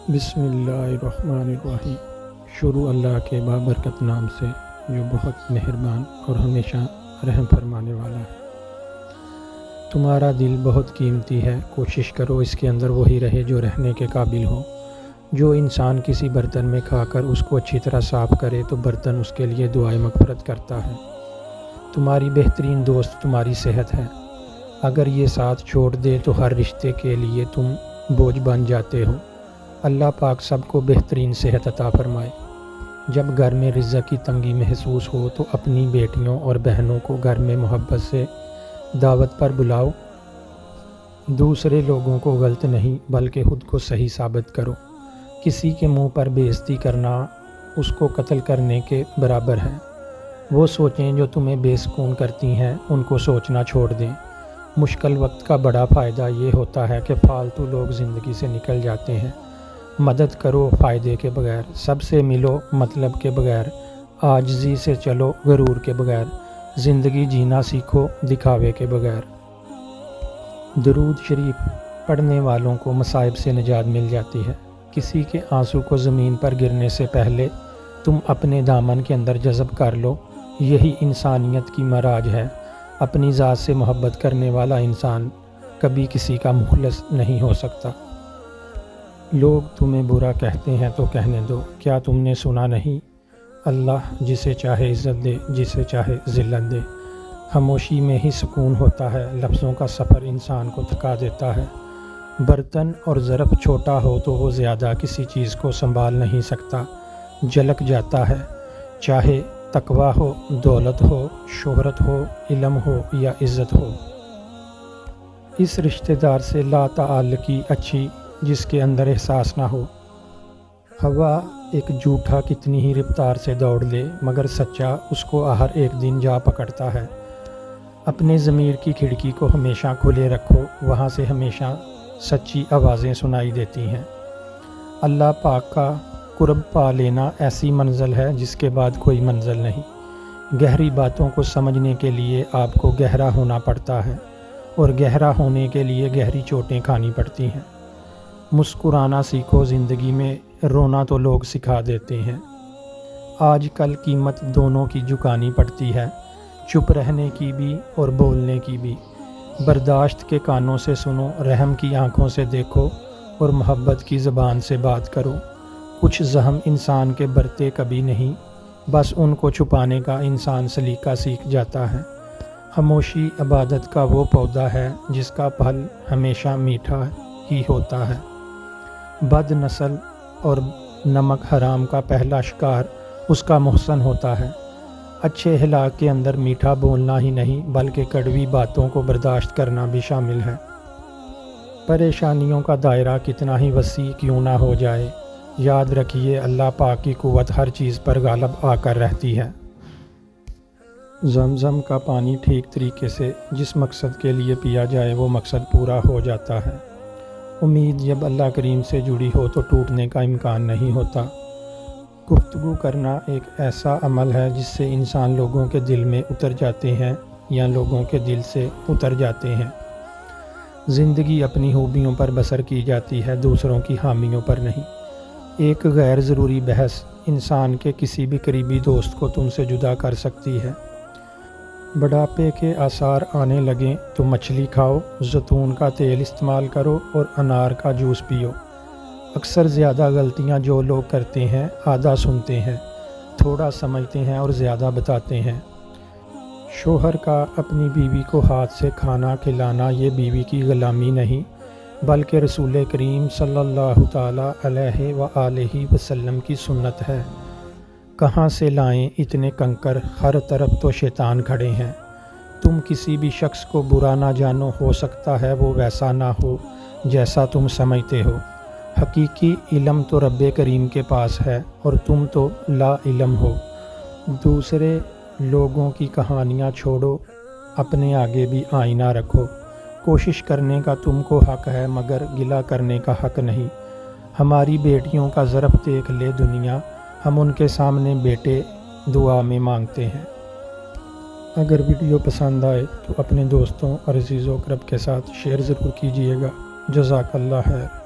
بسم اللہ الرحمن الرحیم۔ شروع اللہ کے بابرکت نام سے جو بہت مہربان اور ہمیشہ رحم فرمانے والا ہے۔ تمہارا دل بہت قیمتی ہے، کوشش کرو اس کے اندر وہی رہے جو رہنے کے قابل ہو۔ جو انسان کسی برتن میں کھا کر اس کو اچھی طرح صاف کرے تو برتن اس کے لیے دعائے مغفرت کرتا ہے۔ تمہاری بہترین دوست تمہاری صحت ہے۔ اگر یہ ساتھ چھوڑ دے تو ہر رشتے کے لیے تم بوجھ بن جاتے ہو۔ اللہ پاک سب کو بہترین صحت عطا فرمائے۔ جب گھر میں رزق کی تنگی محسوس ہو تو اپنی بیٹیوں اور بہنوں کو گھر میں محبت سے دعوت پر بلاؤ۔ دوسرے لوگوں کو غلط نہیں بلکہ خود کو صحیح ثابت کرو۔ کسی کے منہ پر بے عزتی کرنا اس کو قتل کرنے کے برابر ہے۔ وہ سوچیں جو تمہیں بے سکون کرتی ہیں ان کو سوچنا چھوڑ دیں۔ مشکل وقت کا بڑا فائدہ یہ ہوتا ہے کہ فالتو لوگ زندگی سے نکل جاتے ہیں۔ مدد کرو فائدے کے بغیر، سب سے ملو مطلب کے بغیر، عاجزی سے چلو غرور کے بغیر، زندگی جینا سیکھو دکھاوے کے بغیر۔ درود شریف پڑھنے والوں کو مصائب سے نجات مل جاتی ہے۔ کسی کے آنسو کو زمین پر گرنے سے پہلے تم اپنے دامن کے اندر جذب کر لو، یہی انسانیت کی معراج ہے۔ اپنی ذات سے محبت کرنے والا انسان کبھی کسی کا مخلص نہیں ہو سکتا۔ لوگ تمہیں برا کہتے ہیں تو کہنے دو، کیا تم نے سنا نہیں؟ اللہ جسے چاہے عزت دے، جسے چاہے ذلت دے۔ خاموشی میں ہی سکون ہوتا ہے، لفظوں کا سفر انسان کو تھکا دیتا ہے۔ برتن اور ظرف چھوٹا ہو تو وہ زیادہ کسی چیز کو سنبھال نہیں سکتا، جھلک جاتا ہے۔ چاہے تقویٰ ہو، دولت ہو، شہرت ہو، علم ہو یا عزت ہو۔ اس رشتہ دار سے لا تعلقی اچھی جس کے اندر احساس نہ ہو۔ ہوا ایک جھوٹا کتنی ہی رفتار سے دوڑ لے مگر سچا اس کو ہر ایک دن جا پکڑتا ہے۔ اپنے ضمیر کی کھڑکی کو ہمیشہ کھلے رکھو، وہاں سے ہمیشہ سچی آوازیں سنائی دیتی ہیں۔ اللہ پاک کا قرب پا لینا ایسی منزل ہے جس کے بعد کوئی منزل نہیں۔ گہری باتوں کو سمجھنے کے لیے آپ کو گہرا ہونا پڑتا ہے اور گہرا ہونے کے لیے گہری چوٹیں کھانی پڑتی ہیں۔ مسکرانا سیکھو، زندگی میں رونا تو لوگ سکھا دیتے ہیں۔ آج کل قیمت دونوں کی جھکانی پڑتی ہے، چپ رہنے کی بھی اور بولنے کی بھی۔ برداشت کے کانوں سے سنو، رحم کی آنکھوں سے دیکھو اور محبت کی زبان سے بات کرو۔ کچھ زخم انسان کے برتے کبھی نہیں، بس ان کو چھپانے کا انسان سلیقہ سیکھ جاتا ہے۔ خاموشی عبادت کا وہ پودا ہے جس کا پھل ہمیشہ میٹھا ہی ہوتا ہے۔ بد نسل اور نمک حرام کا پہلا شکار اس کا محسن ہوتا ہے۔ اچھے اخلاق کے اندر میٹھا بولنا ہی نہیں بلکہ کڑوی باتوں کو برداشت کرنا بھی شامل ہے۔ پریشانیوں کا دائرہ کتنا ہی وسیع کیوں نہ ہو جائے، یاد رکھیے اللہ پاک کی قوت ہر چیز پر غالب آ کر رہتی ہے۔ زمزم کا پانی ٹھیک طریقے سے جس مقصد کے لیے پیا جائے وہ مقصد پورا ہو جاتا ہے۔ امید جب اللہ کریم سے جڑی ہو تو ٹوٹنے کا امکان نہیں ہوتا۔ گفتگو کرنا ایک ایسا عمل ہے جس سے انسان لوگوں کے دل میں اتر جاتے ہیں یا لوگوں کے دل سے اتر جاتے ہیں۔ زندگی اپنی خوبیوں پر بسر کی جاتی ہے، دوسروں کی خامیوں پر نہیں۔ ایک غیر ضروری بحث انسان کے کسی بھی قریبی دوست کو تم سے جدا کر سکتی ہے۔ بڑھاپے کے آثار آنے لگیں تو مچھلی کھاؤ، زیتون کا تیل استعمال کرو اور انار کا جوس پیو۔ اکثر زیادہ غلطیاں جو لوگ کرتے ہیں، آدھا سنتے ہیں، تھوڑا سمجھتے ہیں اور زیادہ بتاتے ہیں۔ شوہر کا اپنی بیوی کو ہاتھ سے کھانا کھلانا یہ بیوی کی غلامی نہیں بلکہ رسول کریم صلی اللہ تعالیٰ علیہ وآلہ وسلم کی سنت ہے۔ کہاں سے لائیں اتنے کنکر، ہر طرف تو شیطان کھڑے ہیں۔ تم کسی بھی شخص کو برا نہ جانو، ہو سکتا ہے وہ ویسا نہ ہو جیسا تم سمجھتے ہو۔ حقیقی علم تو رب کریم کے پاس ہے اور تم تو لا علم ہو۔ دوسرے لوگوں کی کہانیاں چھوڑو، اپنے آگے بھی آئینہ رکھو۔ کوشش کرنے کا تم کو حق ہے مگر گلہ کرنے کا حق نہیں۔ ہماری بیٹیوں کا ظرف دیکھ لے دنیا، ہم ان کے سامنے بیٹے دعا میں مانگتے ہیں۔ اگر ویڈیو پسند آئے تو اپنے دوستوں اور عزیز و اقرب کے ساتھ شیئر ضرور کیجیے گا۔ جزاک اللہ خیر۔